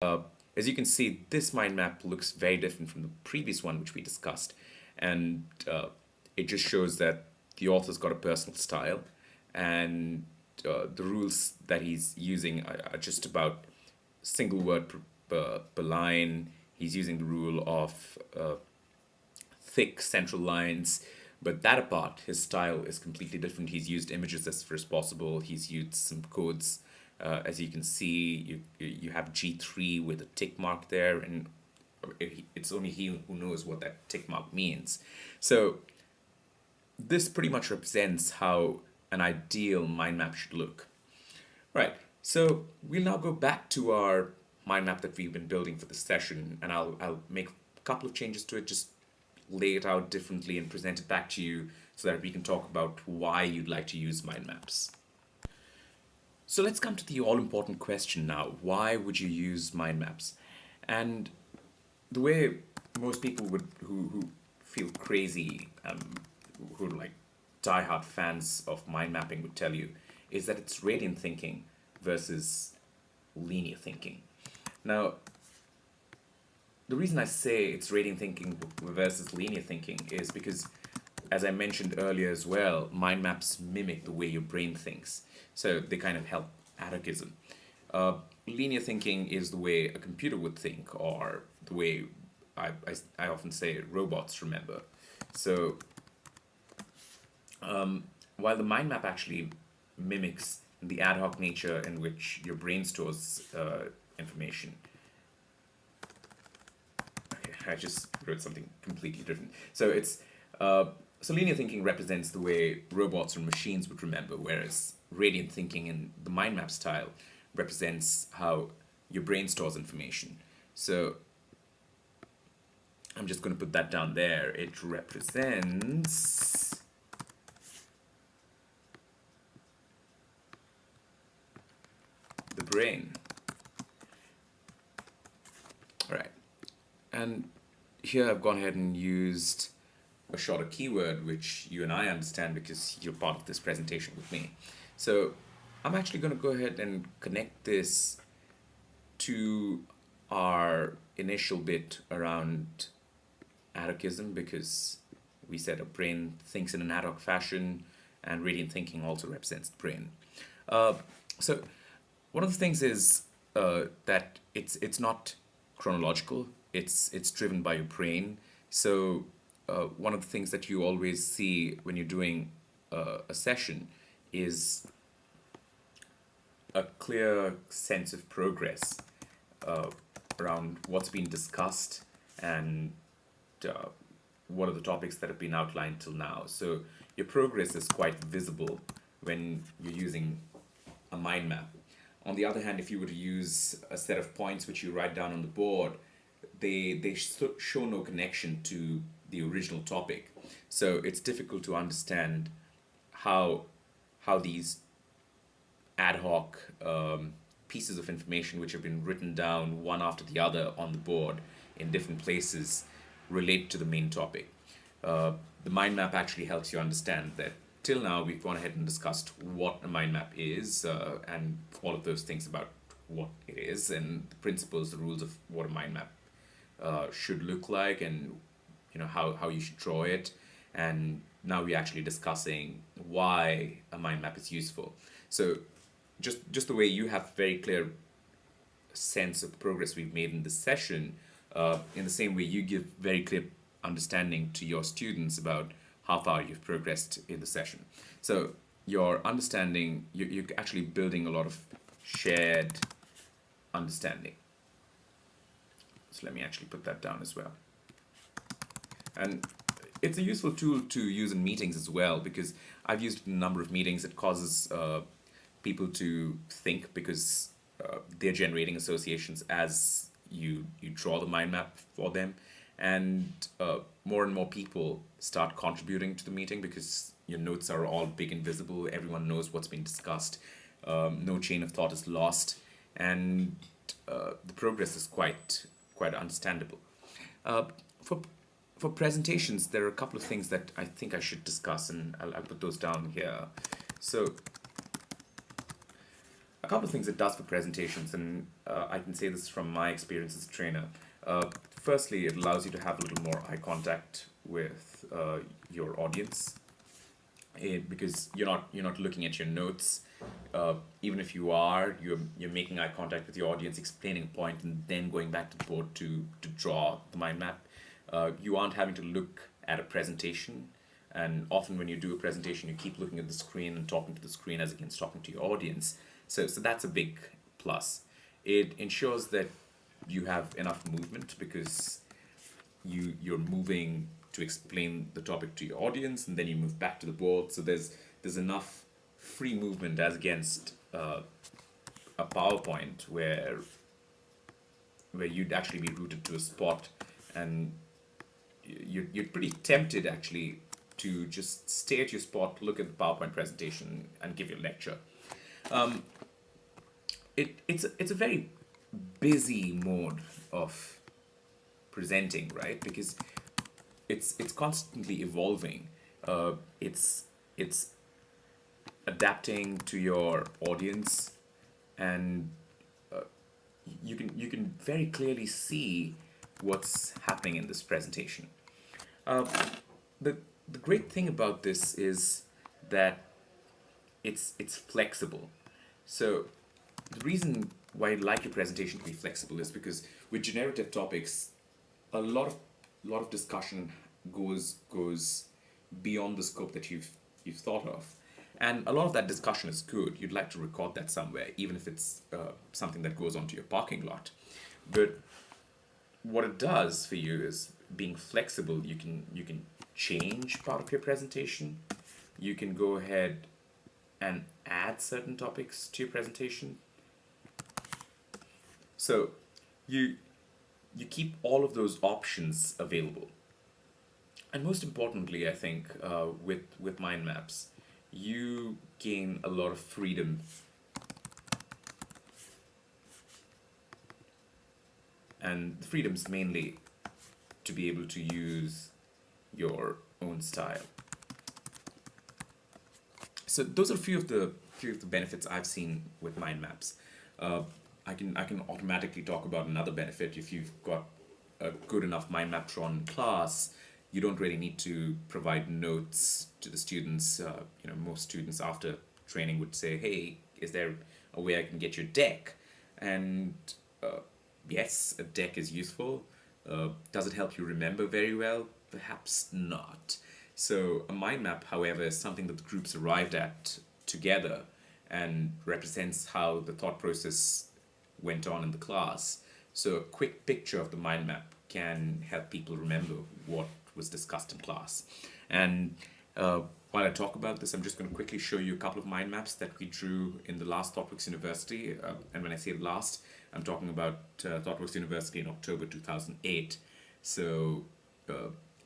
Uh, as you can see, this mind map looks very different from the previous one which we discussed, and it just shows that the author's got a personal style, and the rules that he's using are just about single word per line. He's using the rule of thick central lines. But that apart, his style is completely different. He's used images as far as possible. He's used some codes. As you can see, you have G3 with a tick mark there, and it's only he who knows what that tick mark means. So this pretty much represents how an ideal mind map should look. Right, so we'll now go back to our mind map that we've been building for this session, and I'll make a couple of changes to it, just lay it out differently and present it back to you so that we can talk about why you'd like to use mind maps. So let's come to the all-important question now. Why would you use mind maps? And the way most people who feel crazy, who are like diehard fans of mind mapping would tell you, is that it's radiant thinking versus linear thinking. Now, the reason I say it's radiant thinking versus linear thinking is because, as I mentioned earlier as well, mind maps mimic the way your brain thinks. So they kind of help anarchism. Linear thinking is the way a computer would think, or the way I often say robots remember. So while the mind map actually mimics the ad hoc nature in which your brain stores information, I just wrote something completely different. So it's so linear thinking represents the way robots or machines would remember, whereas radiant thinking in the mind map style represents how your brain stores information. So I'm just going to put that down there. It represents the brain. All right. And here I've gone ahead and used a shorter keyword, which you and I understand because you're part of this presentation with me. So I'm actually going to go ahead and connect this to our initial bit around anarchism, because we said a brain thinks in an ad hoc fashion, and radiant thinking also represents the brain. So one of the things is that it's not chronological. It's driven by your brain. So one of the things that you always see when you're doing a session is a clear sense of progress around what's been discussed and what are the topics that have been outlined till now. So your progress is quite visible when you're using a mind map. On the other hand, if you were to use a set of points which you write down on the board, they show no connection to the original topic. So it's difficult to understand how these ad hoc pieces of information which have been written down one after the other on the board in different places relate to the main topic. The mind map actually helps you understand that till now we've gone ahead and discussed what a mind map is and all of those things about what it is and the principles, the rules of what a mind map should look like, and how you should draw it. And now we're actually discussing why a mind map is useful. So just the way you have very clear sense of progress we've made in this session, in the same way you give very clear understanding to your students about how far you've progressed in the session. So your understanding, you're actually building a lot of shared understanding. So let me actually put that down as well. And it's a useful tool to use in meetings as well, because I've used it in a number of meetings. It causes people to think, because they're generating associations as you draw the mind map for them. And more people start contributing to the meeting because your notes are all big and visible. Everyone knows what's been discussed. No chain of thought is lost, and the progress is quite understandable. For presentations, there are a couple of things that I think I should discuss, and I'll put those down here. So a couple of things it does for presentations, and I can say this from my experience as a trainer. Firstly, it allows you to have a little more eye contact with your audience, because you're not looking at your notes. Even if you are, you're making eye contact with your audience, explaining a point, and then going back to the board to draw the mind map. You aren't having to look at a presentation, and often when you do a presentation, you keep looking at the screen and talking to the screen as against talking to your audience. So that's a big plus. It ensures that you have enough movement, because you're moving to explain the topic to your audience, and then you move back to the board. So there's enough free movement as against a PowerPoint where you'd actually be rooted to a spot, and you're pretty tempted actually to just stay at your spot, look at the PowerPoint presentation, and give your lecture. It's a very busy mode of presenting, right? Because it's constantly evolving. It's adapting to your audience, and you can very clearly see what's happening in this presentation. The great thing about this is that it's flexible. So the reason why I like your presentation to be flexible is because with generative topics, a lot of discussion goes beyond the scope that you've thought of, and a lot of that discussion is good. You'd like to record that somewhere, even if it's something that goes onto your parking lot. But what it does for you is, being flexible, you can change part of your presentation. You can go ahead and add certain topics to your presentation. So you keep all of those options available. And most importantly, I think, with mind maps, you gain a lot of freedom. And the freedom's mainly to be able to use your own style. So those are a few of the benefits I've seen with mind maps. I can automatically talk about another benefit. If you've got a good enough mind map drawn in class, you don't really need to provide notes to the students. Most students after training would say, "Hey, is there a way I can get your deck?" And yes, a deck is useful. Does it help you remember very well? Perhaps not. So a mind map, however, is something that the groups arrived at together and represents how the thought process went on in the class. So a quick picture of the mind map can help people remember what was discussed in class. And while I talk about this, I'm just going to quickly show you a couple of mind maps that we drew in the last ThoughtWorks University. And when I say last, I'm talking about ThoughtWorks University in October 2008. So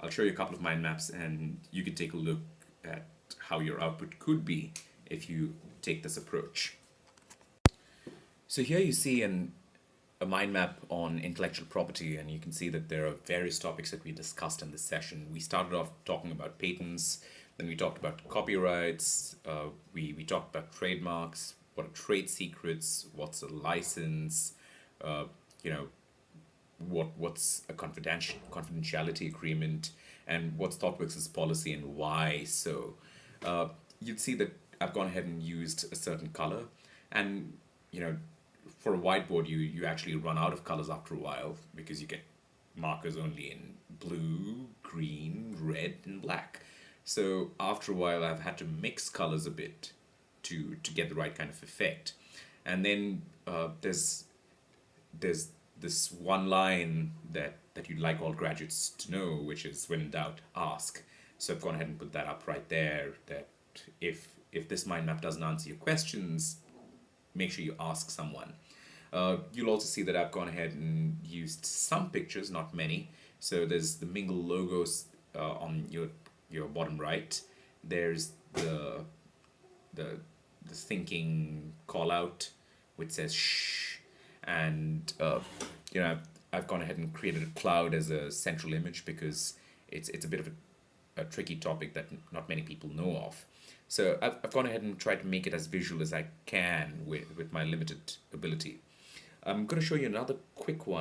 I'll show you a couple of mind maps, and you can take a look at how your output could be if you take this approach. So here you see a mind map on intellectual property, and you can see that there are various topics that we discussed in this session. We started off talking about patents, then we talked about copyrights, we talked about trademarks, what are trade secrets, what's a license, what's a confidentiality agreement, and what's ThoughtWorks' policy and why so. You'd see that I've gone ahead and used a certain color, and for a whiteboard you actually run out of colors after a while, because you get markers only in blue, green, red, and black. So after a while I've had to mix colors a bit to get the right kind of effect. And then there's this one line that you'd like all graduates to know, which is, when in doubt, ask. So I've gone ahead and put that up right there, that if this mind map doesn't answer your questions, make sure you ask someone. You'll also see that I've gone ahead and used some pictures, not many. So there's the Mingle logos on your bottom right. There's the thinking call out, which says shh, and I've gone ahead and created a cloud as a central image, because it's a bit of a tricky topic that not many people know of. So I've gone ahead and tried to make it as visual as I can with my limited ability. I'm going to show you another quick one.